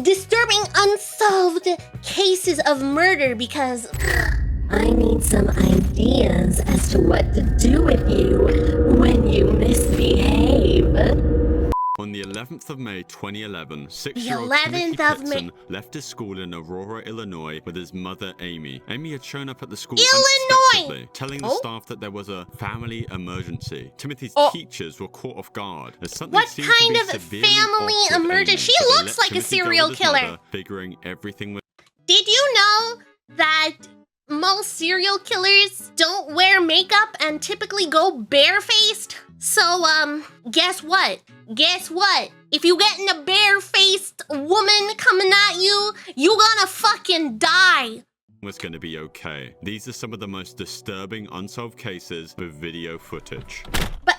disturbing unsolved cases of murder because I need some ideas as to what to do with you when you misbehave. On the 11th of May 2011, 6-year-old 11th Timothy of Pitson left his school in Aurora, Illinois with his mother, Amy. Amy had shown up at the school unexpectedly, telling the staff that there was a family emergency. Timothy's teachers were caught off guard as something seemed to be severely family off with emergency? Amy, She but they looks let like a Timothy go serial with his killer. mother, figuring everything was... Did you know that most serial killers don't wear makeup and typically go barefaced? So, guess what? Guess what? If you getting a barefaced woman coming at you, you gonna fucking die. Was going to be okay. These are some of the most disturbing unsolved cases with video footage. But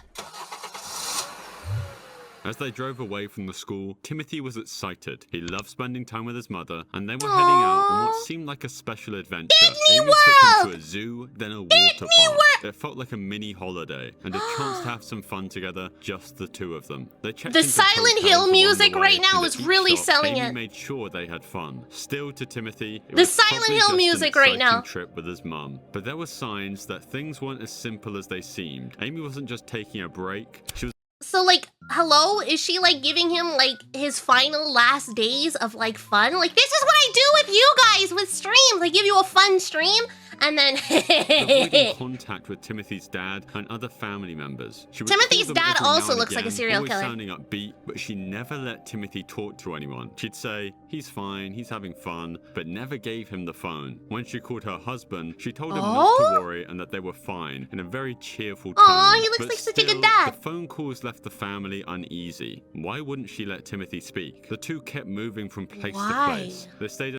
as they drove away from the school, Timothy was excited. He loved spending time with his mother, and they were heading out on what seemed like a special adventure. Disney Amy World! took him to a zoo, then a water Disney park. World! It felt like a mini holiday, and a chance to have some fun together, just the two of them. They checked the into Silent hotels Hill along music the way, right now and is at each really shop, selling Amy it. made sure they had fun. Still, to Timothy, it The was Silent probably Hill just music an right now. exciting trip with his mum. But there were signs that things weren't as simple as they seemed. Amy wasn't just taking a break. She was So, like, hello? Is she, like, giving him, like, his final last days of, like, fun? Like, this is what I do with you guys with streams. I give you a fun stream, and then... avoiding contact with Timothy's dad and other family members. She would Timothy's call them dad every now also and looks like a again, serial always killer. sounding upbeat, but she never let Timothy talk to anyone. She'd say, he's fine, he's having fun, but never gave him the phone. When she called her husband, she told him not to worry and that they were fine, in a very cheerful tone. Aw, he looks But like such a good still, dad. The phone calls left the family uneasy. Why wouldn't she let Timothy speak? The two kept moving from place to place. They stayed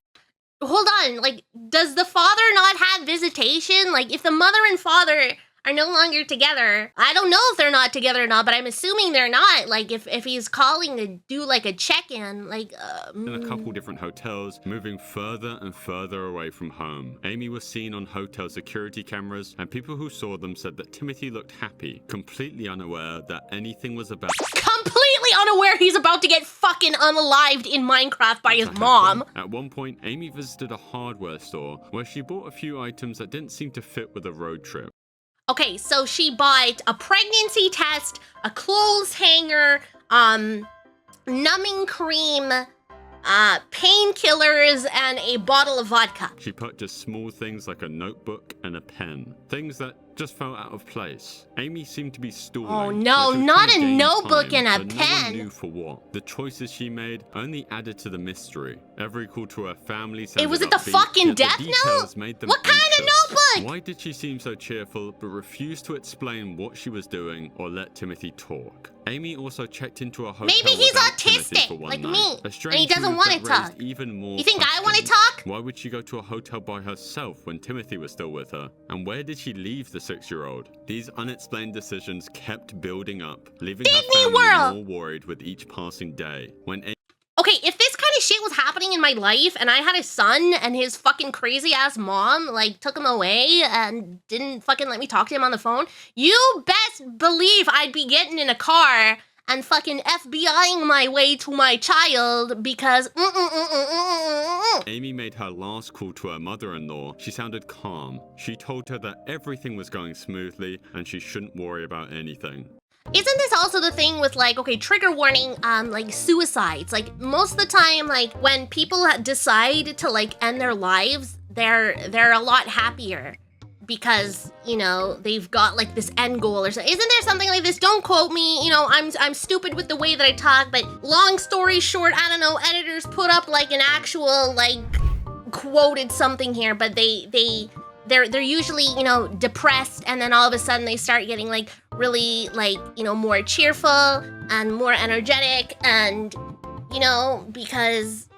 Hold on, like, does the father not have visitation? Like, if the mother and father are no longer together, I don't know if they're not together or not, but I'm assuming they're not. Like, if he's calling to do, like, a check-in, like, in a couple different hotels, moving further and further away from home. Amy was seen on hotel security cameras, and people who saw them said that Timothy looked happy, completely unaware that anything was about completely unaware he's about to get fucking unalived in Minecraft by his to mom. happen. At one point, Amy visited a hardware store where she bought a few items that didn't seem to fit with a road trip. Okay, so she bought a pregnancy test, a clothes hanger, numbing cream, painkillers, and a bottle of vodka. She purchased small things like a notebook and a pen, things that just felt out of place. Amy seemed to be stalling. Oh no, like she was not trying to a gain notebook time, and a but no one pen. knew for what. The choices she made only added to the mystery. Every call to her family It sounded was it the upbeat, fuof yet the Death details Note? made them What kind of anxious. notebook? Why did she seem so cheerful but refused to explain what she was doing or let Timothy talk? Amy also checked into a hotel Maybe he's without Timothy autistic, for one like night. me, A and he strange doesn't move want that to talk. raised even more You think I want to questions. talk? Why would she go to a hotel by herself when Timothy was still with her? And where did she leave the 6-year-old? These unexplained decisions kept building up, leaving her Disney family World! more worried with each passing day. When Okay, if this kind of shit was happening in my life and I had a son and his fucking crazy ass mom, like, took him away and didn't fucking let me talk to him on the phone, you best believe I'd be getting in a car and fucking FBIing my way to my child because Amy made her last call to her mother-in-law, she sounded calm. She told her that everything was going smoothly and she shouldn't worry about anything. Isn't this also the thing with, like, okay, trigger warning, like, suicides? Like, most of the time, like, when people decide to, like, end their lives, they're a lot happier because, you know, they've got, like, this end goal or something. Isn't there something like this? Don't quote me, you know, I'm stupid with the way that I talk, but long story short, I don't know, editors put up, like, an actual, like, quoted something here, but they're usually, you know, depressed, and then all of a sudden they start getting, like, really, like, you know, more cheerful and more energetic, and, you know, because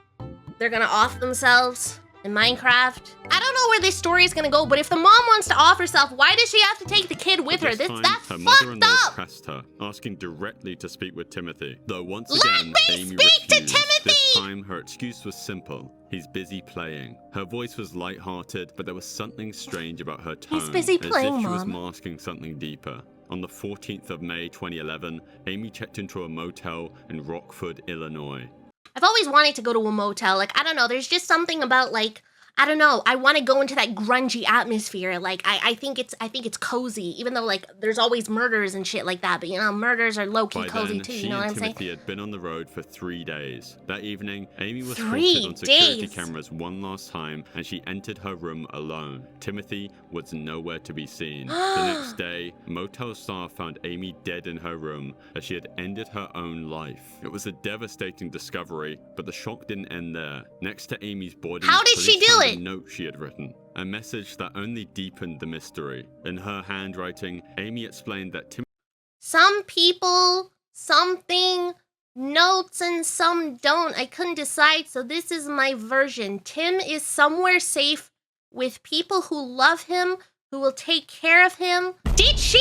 they're gonna off themselves in Minecraft. I don't know where this story is gonna go, but if the mom wants to off herself, why does she have to take the kid with her? At this That's time, her fucked mother-in-law up! pressed her, asking directly to speak with Timothy. Though once Let again, me Amy speak to refused. Timothy! This time, her excuse was simple. He's busy playing. Her voice was light-hearted, but there was something strange about her tone. He's busy playing, as if she was Mom. masking something deeper. On the 14th of May 2011, Amy checked into a motel in Rockford, Illinois. I've always wanted to go to a motel. Like, I don't know, there's just something about, like, I don't know, I want to go into that grungy atmosphere. Like, I think it's cozy, even though, like, there's always murders and shit like that. But, you know, murders are low-key cozy, too, you know what I'm saying? Timothy had been on the road for 3 days. That evening, Amy was 3 spotted on security days. cameras one last time, and she entered her room alone. Timothy was nowhere to be seen. The next day, motel staff found Amy dead in her room, as she had ended her own life. It was a devastating discovery, but the shock didn't end there. Next to Amy's body, How did she police do found it? a note she had written. A message that only deepened the mystery. In her handwriting, Amy explained that Timothy... Some people, something, notes, and some don't. I couldn't decide, so this is my version. Tim is somewhere safe with people who love him, who will take care of him. Did she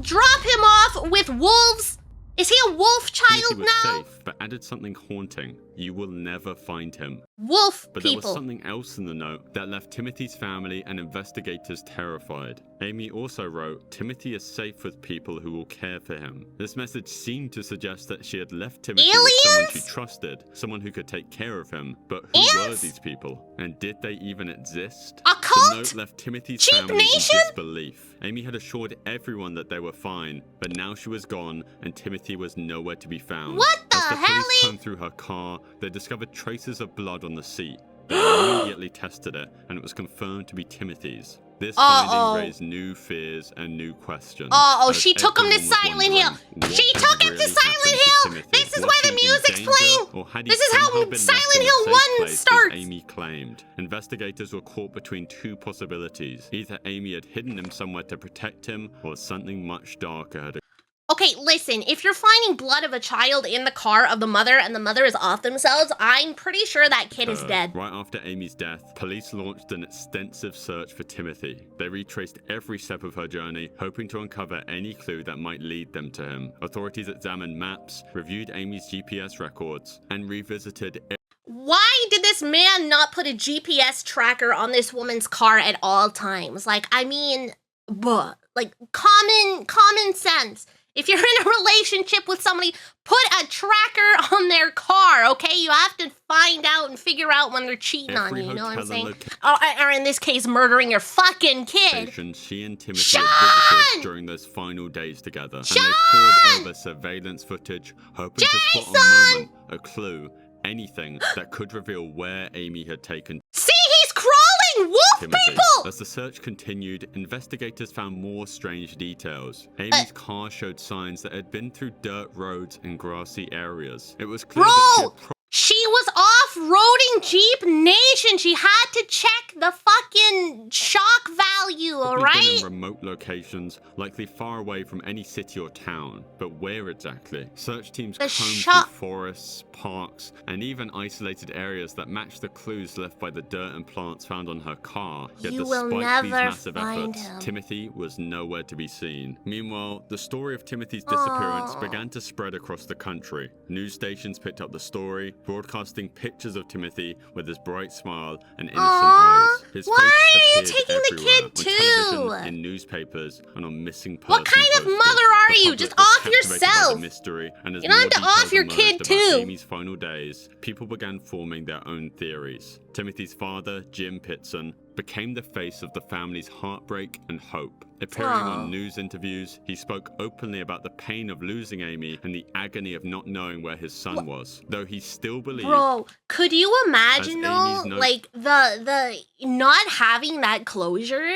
drop him off with wolves? Is he a wolf child Timothy was now? safe, but added something haunting. You will never find him. Wolf But there was people. something else in the note that left Timothy's family and investigators terrified. Amy also wrote, Timothy is safe with people who will care for him. This message seemed to suggest that she had left Timothy with someone she trusted, someone who could take care of him. But who were these people? And did they even exist? A cult? The note left Timothy's Cheap family Nation? in disbelief. Amy had assured everyone that they were fine, but now she was gone and Timothy was nowhere to be found. What the As the police helly? combed through her car, they discovered traces of blood on the seat. They immediately tested it, and it was confirmed to be Timothy's. This finding raised new fears and new questions. Oh, as she took him to everyone was Silent Hill. wondering, what She had took him to really Silent happened Hill. Timothy? This is Was why he the in music's danger, playing. or had he This is how somehow been left Silent in a Hill safe 1 place, as starts. Amy claimed. Investigators were caught between two possibilities. Either Amy had hidden him somewhere to protect him, or something much darker had. Okay, listen, if you're finding blood of a child in the car of the mother and the mother is off themselves, I'm pretty sure that kid is dead. Right after Amy's death, police launched an extensive search for Timothy. They retraced every step of her journey, hoping to uncover any clue that might lead them to him. Authorities examined maps, reviewed Amy's GPS records, and revisited Why did this man not put a GPS tracker on this woman's car at all times? Like, I mean, like common sense. If you're in a relationship with somebody, put a tracker on their car, okay? You have to find out and figure out when they're cheating on you, you know what I'm saying? Or in this case, murdering your fucking kid. She and Timothy had visited during those final days together. And they poured over surveillance footage, hoping to spot a moment, a clue, anything that could reveal where Amy had taken See, he's crawling! Wolf Timothy. people! As the search continued, investigators found more strange details. Amy's car showed signs that it had been through dirt roads and grassy areas. It was clear that She was off-roading Jeep Nation. She had to check the fucking shock value, alright? been in remote locations, likely far away from any city or town. But where exactly? Search teams combed through forests, parks, and even isolated areas that matched the clues left by the dirt and plants found on her car. Yet You will despite these never massive find efforts, him. Timothy was nowhere to be seen. Meanwhile, the story of Timothy's disappearance began to spread across the country. News stations picked up the story, broadcasting pictures of Timothy with his bright smile and innocent eyes. His Why face are you appeared taking the everywhere, kid on television, too? in newspapers, and on missing persons What kind of posters. mother are The you? public Just was off captivated by the yourself. mystery, and as You don't more have to details off your emerged kid about too. Amy's final days, people began forming their own theories. Timothy's father, Jim Pitson, became the face of the family's heartbreak and hope. Appearing on news interviews, he spoke openly about the pain of losing Amy and the agony of not knowing where his son was, though he still believed... Bro, could you imagine though, Amy's like the not having that closure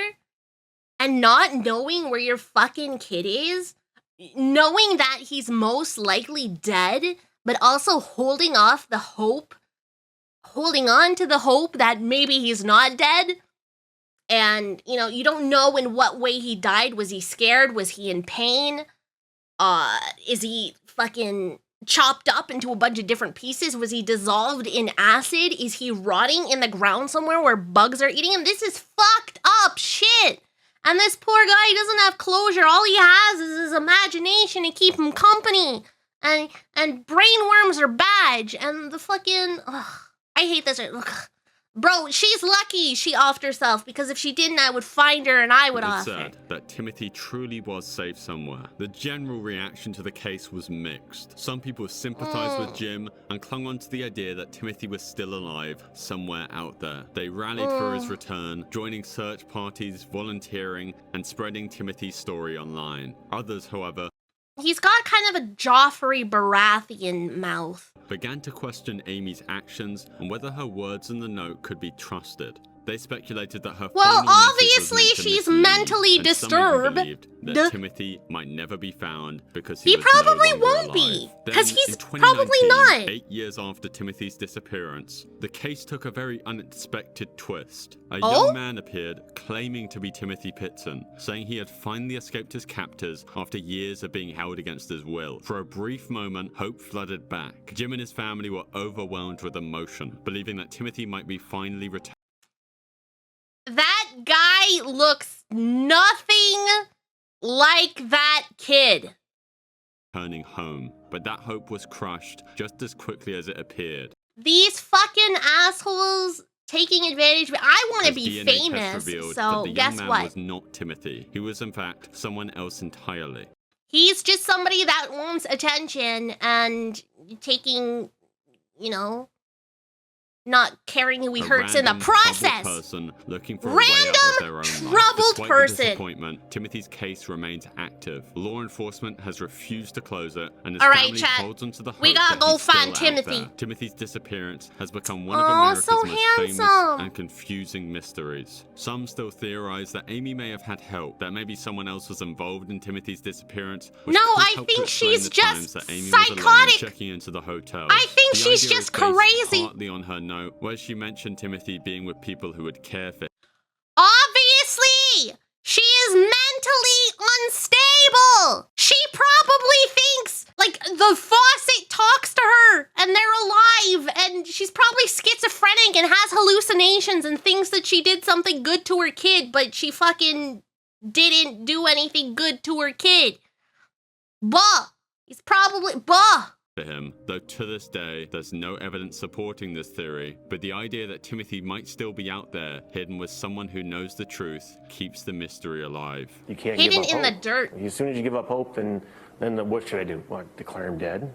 and not knowing where your fucking kid is, knowing that he's most likely dead, but also holding on to the hope that maybe he's not dead. And, you know, you don't know in what way he died. Was he scared? Was he in pain? Is he fucking chopped up into a bunch of different pieces? Was he dissolved in acid? Is he rotting in the ground somewhere where bugs are eating him? This is fucked up shit. And this poor guy doesn't have closure. All he has is his imagination to keep him company. And brain worms are bad. And the fucking... I hate this. Ugh. Bro, she's lucky she offed herself, because if she didn't, I would find her and I would offer. It said that Timothy truly was safe somewhere. The general reaction to the case was mixed. Some people sympathized with Jim and clung on to the idea that Timothy was still alive somewhere out there. They rallied for his return, joining search parties, volunteering, and spreading Timothy's story online. Others, however, he's got kind of a Joffrey Baratheon mouth. Began to question Amy's actions and whether her words in the note could be trusted. They speculated that her well, final message obviously was meant to she's mislead, mentally and some even disturbed. believed that Timothy might never be found because he was probably no longer won't alive. be, Then, because in he's 2019, probably not. 8 years after Timothy's disappearance, the case took a very unexpected twist. A Oh? young man appeared claiming to be Timothy Pitson, saying he had finally escaped his captors after years of being held against his will. For a brief moment, hope flooded back. Jim and his family were overwhelmed with emotion, believing that Timothy might be finally returned. That guy looks nothing like that kid. Returning home, but that hope was crushed just as quickly as it appeared. These fucking assholes taking advantage of me. I want to As be DNA tests famous, revealed so that the guess young man what? was not Timothy. He was in fact someone else entirely. He's just somebody that wants attention and taking, you know, not caring who he hurts in the random, troubled process. Person looking for a way out of their own life. troubled Despite person. The disappointment, Timothy's case remains active. Law enforcement has refused to close it, and his All right, family chat. holds onto the hope We gotta that go he's still find out Timothy. there. Timothy's disappearance has become one of Oh, America's so most famous handsome. and confusing mysteries. Some still theorize that Amy may have had help, that maybe someone else was involved in Timothy's disappearance. which No, could I help to think explain she's the times just that Amy was alone psychotic. checking into the hotel. I think The she's idea just is based crazy. partly on her note, where she mentioned Timothy being with people who would care for him. Obviously, she is mentally unstable. She probably thinks, like, the faucet talks to her and they're alive, and she's probably schizophrenic and has hallucinations and thinks that she did something good to her kid, but she fucking didn't do anything good to her kid. Bah! He's probably, bah! To him, though to this day, there's no evidence supporting this theory, but the idea that Timothy might still be out there, hidden with someone who knows the truth, keeps the mystery alive. You can't Hidden give up in the hope. dirt. As soon as you give up hope, then what should I do? What, declare him dead?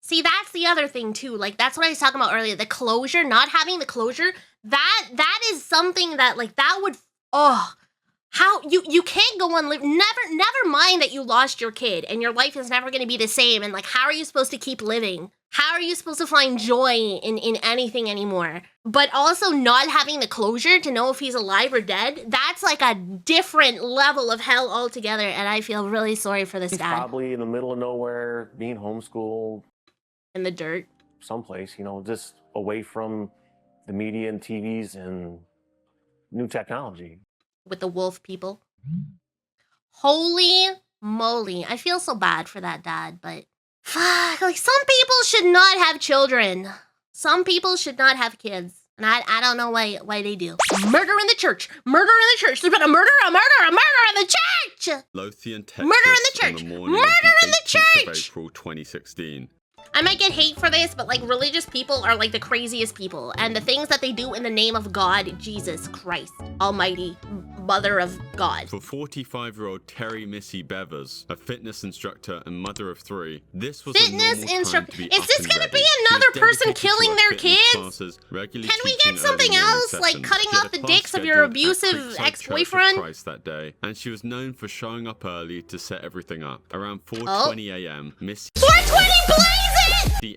See, that's the other thing too. Like, that's what I was talking about earlier. The closure, not having the closure, that is something that, like, that would, how you can't go on never mind that you lost your kid and your life is never going to be the same, and like, how are you supposed to keep living? How are you supposed to find joy in anything anymore? But also not having the closure to know if he's alive or dead, that's like a different level of hell altogether, and I feel really sorry for this He's dad. probably in the middle of nowhere, being homeschooled, In the dirt. someplace, just away from the media and TVs and new technology. With the wolf people. Holy moly. I feel so bad for that dad, but fuck, like, some people should not have children. Some people should not have kids. And I don't know why they do. Murder in the church. Murder in the church. There's been a murder in the church. Lothian, Texas, Murder in the church. on the morning Murder of in the 18th of church. April 2016. I might get hate for this, but like, religious people are like the craziest people. And the things that they do in the name of God, Jesus Christ, Almighty Mother of God. For 45-year-old Terry Missy Bevers, a fitness instructor and mother of 3, this was Fitness a normal instructor. time to be Is up this and gonna ready. be She was another person dedicated to killing her their fitness kids? classes, regularly Can we teaching get something early morning else, like sessions. cutting She had off a the class dicks of your scheduled at abusive Creekside Church of ex-boyfriend? Christ that day, and she was known for showing up early to set everything up. Around 4:20 a.m., Missy 420 blazes!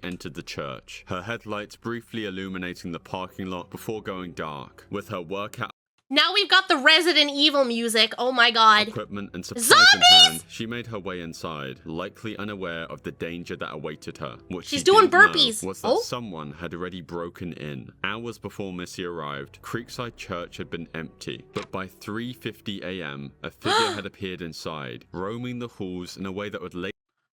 entered the church, her headlights briefly illuminating the parking lot before going dark. With her workout Now we've got the Resident Evil music. Oh my god. equipment and supplies Zombies! in hand, she made her way inside, likely unaware of the danger that awaited her. What She's she doing didn't know burpees. was that Oh. someone had already broken in. Hours before Missy arrived, Creekside Church had been empty, but by 3:50 a.m., a figure had appeared inside, roaming the halls in a way that would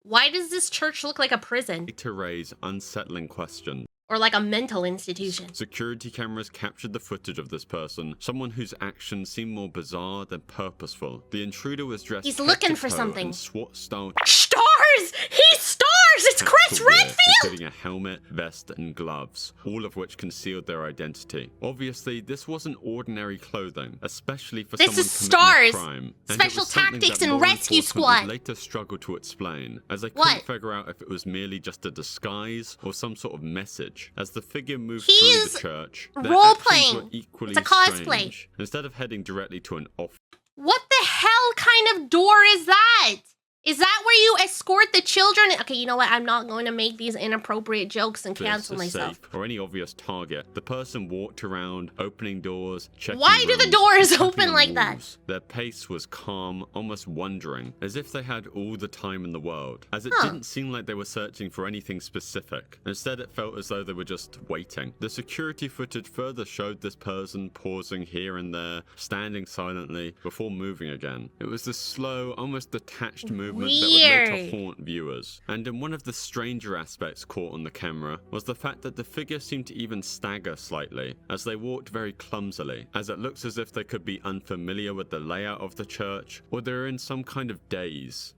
Why does this church look like a prison? later raise unsettling questions. Or like a mental institution? Security cameras captured the footage of this person, someone whose actions seemed more bizarre than purposeful. The intruder was dressed He's looking for head-to-toe something. in SWAT-style Stars! He's stars! It's Texas special gear, including a helmet, vest, and gloves, all of which concealed their identity. Obviously, this wasn't ordinary clothing, especially for someone committing a crime. Special Tactics and Rescue Squad. Later struggled to explain, as they couldn't figure out if it was merely just a disguise or some sort of message. As the figure moved through the church, their actions were equally it's a cosplay. strange. Instead of heading directly to an office. What the hell kind of door is that? Is that where you escort the children? Okay, you know what? I'm not going to make these inappropriate jokes and cancel myself. Or any obvious target. The person walked around, opening doors, checking Why do the doors open like that? Their pace was calm, almost wondering, as if they had all the time in the world. As it didn't seem like they were searching for anything specific. Instead, it felt as though they were just waiting. The security footage further showed this person pausing here and there, standing silently, before moving again. It was this slow, almost detached movement that would later haunt viewers. And in one of the stranger aspects caught on the camera was the fact that the figure seemed to even stagger slightly as they walked very clumsily, as it looks as if they could be unfamiliar with the layout of the church, or they're in some kind of daze.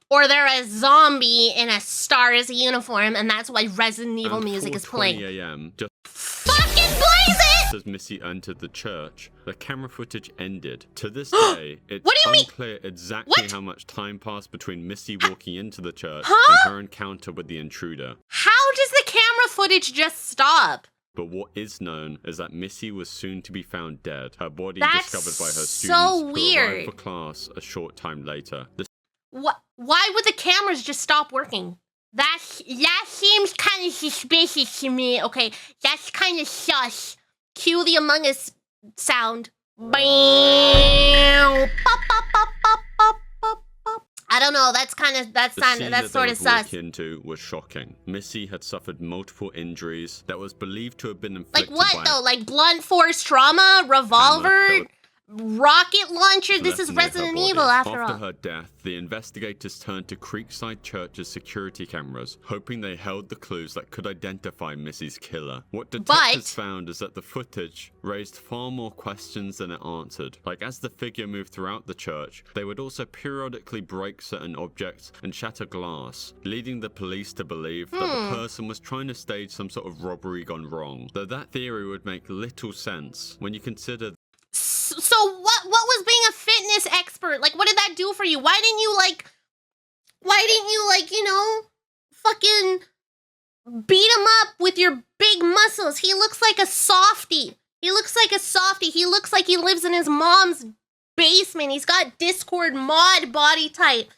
Or they're a zombie in a Stars uniform, and that's why Resident Evil music is playing. 4:20 a.m. just fucking blaze it! As Missy entered the church, the camera footage ended. To this day, it's unclear exactly how much time passed between Missy walking into the church and her encounter with the intruder. How does the camera footage just stop? But what is known is that Missy was soon to be found dead, her body discovered by her students who arrived for class a short time later. Why would the cameras just stop working? That seems kind of suspicious to me. Okay, that's kind of sus. Cue the Among Us sound. Bam! I don't know. That's sort of sus. Into was shocking. Missy had suffered multiple injuries that was believed to have been inflicted. Like what though? Like blunt force trauma, revolver, rocket launcher. This is Resident Evil after all. After her death, the investigators turned to Creekside Church's security cameras, hoping they held the clues that could identify Missy's killer. What detectives found is that the footage raised far more questions than it answered. Like, as the figure moved throughout the church, they would also periodically break certain objects and shatter glass, leading the police to believe that the person was trying to stage some sort of robbery gone wrong. Though that theory would make little sense when you consider. So what was being a fitness expert? Like, what did that do for you? Why didn't you, you know, fucking beat him up with your big muscles? He looks like a softie. He looks like he lives in his mom's basement. He's got Discord mod body type.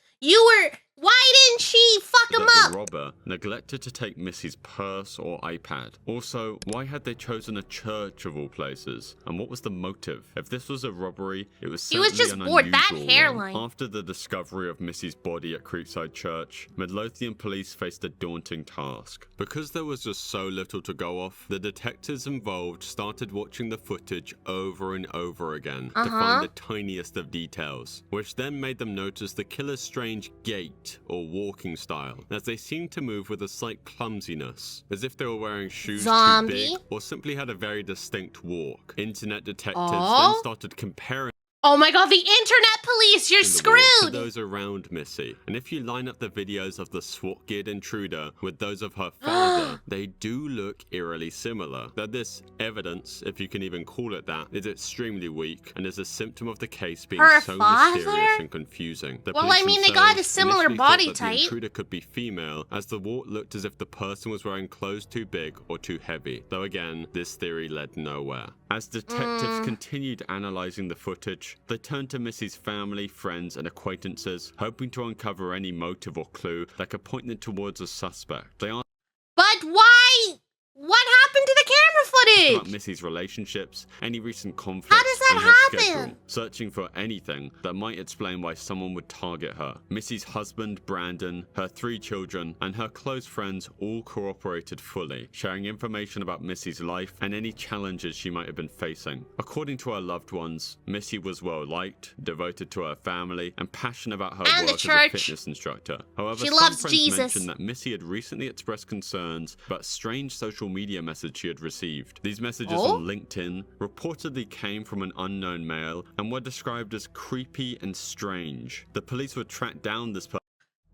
Why didn't she fuck him up? The robber neglected to take Missy's purse or iPad. Also, why had they chosen a church of all places? And what was the motive? If this was a robbery, it was certainly just an bored. That unusual hairline. one. After the discovery of Missy's body at Creekside Church, Midlothian police faced a daunting task. Because there was just so little to go off, the detectives involved started watching the footage over and over again to find the tiniest of details, which then made them notice the killer's strange gait or walking style, as they seemed to move with a slight clumsiness, as if they were wearing shoes too big or simply had a very distinct walk. Internet detectives then started comparing. Oh my god, the internet police, you're screwed! To those around Missy. And if you line up the videos of the SWAT-geared intruder with those of her father, they do look eerily similar. That this evidence, if you can even call it that, is extremely weak and is a symptom of the case being so mysterious and confusing. Well, I mean, they got a similar body type. The intruder could be female, as the walk looked as if the person was wearing clothes too big or too heavy. Though again, this theory led nowhere. As detectives continued analyzing the footage, they turned to Missy's family, friends, and acquaintances, hoping to uncover any motive or clue that could point them towards a suspect. But why? What happened to the camera footage? About Missy's relationships, any recent conflicts, how does that and her happen? schedule, searching for anything that might explain why someone would target her. Missy's husband, Brandon, her 3 children, and her close friends all cooperated fully, sharing information about Missy's life and any challenges she might have been facing. According to her loved ones, Missy was well-liked, devoted to her family, and passionate about her work as a fitness instructor. However, some friends mentioned that Missy had recently expressed concerns about strange social media message she had received. These messages on LinkedIn reportedly came from an unknown male and were described as creepy and strange. The police would track down this person.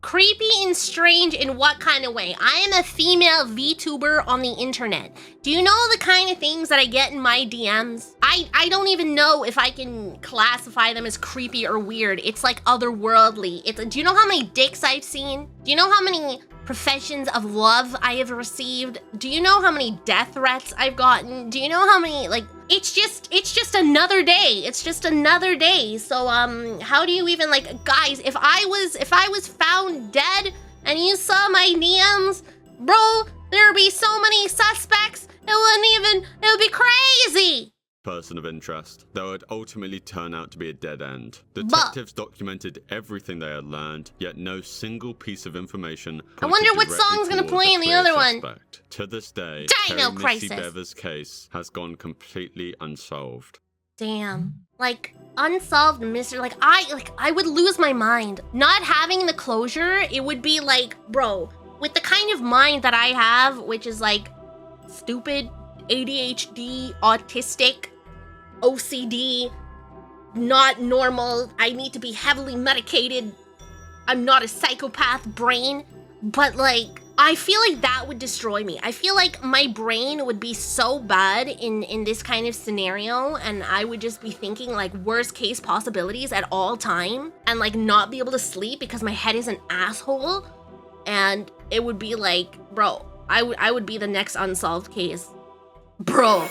Creepy and strange in what kind of way? I am a female VTuber on the internet. Do you know the kind of things that I get in my DMs? I don't even know if I can classify them as creepy or weird. It's like otherworldly. Do you know how many dicks I've seen? Do you know how many professions of love I have received? Do you know how many death threats I've gotten? Do you know how many, like, it's just another day. It's just another day. So, how do you even, like, guys, if I was found dead and you saw my DMs, bro, there'd be so many suspects, it would be crazy. Person of interest, that would ultimately turn out to be a dead end. Detectives documented everything they had learned, yet no single piece of information. I wonder what song's gonna play in the other one. To this day, Dino Missy Crisis. Beva's case has gone completely unsolved. Damn. Like, unsolved mystery. Like, I would lose my mind. Not having the closure, it would be like, bro, with the kind of mind that I have, which is like stupid, ADHD, autistic, OCD, not normal, I need to be heavily medicated, I'm not a psychopath brain, but like, I feel like that would destroy me. I feel like my brain would be so bad in this kind of scenario, and I would just be thinking like worst case possibilities at all time, and like not be able to sleep because my head is an asshole, and it would be like, bro, I would be the next unsolved case. Bro.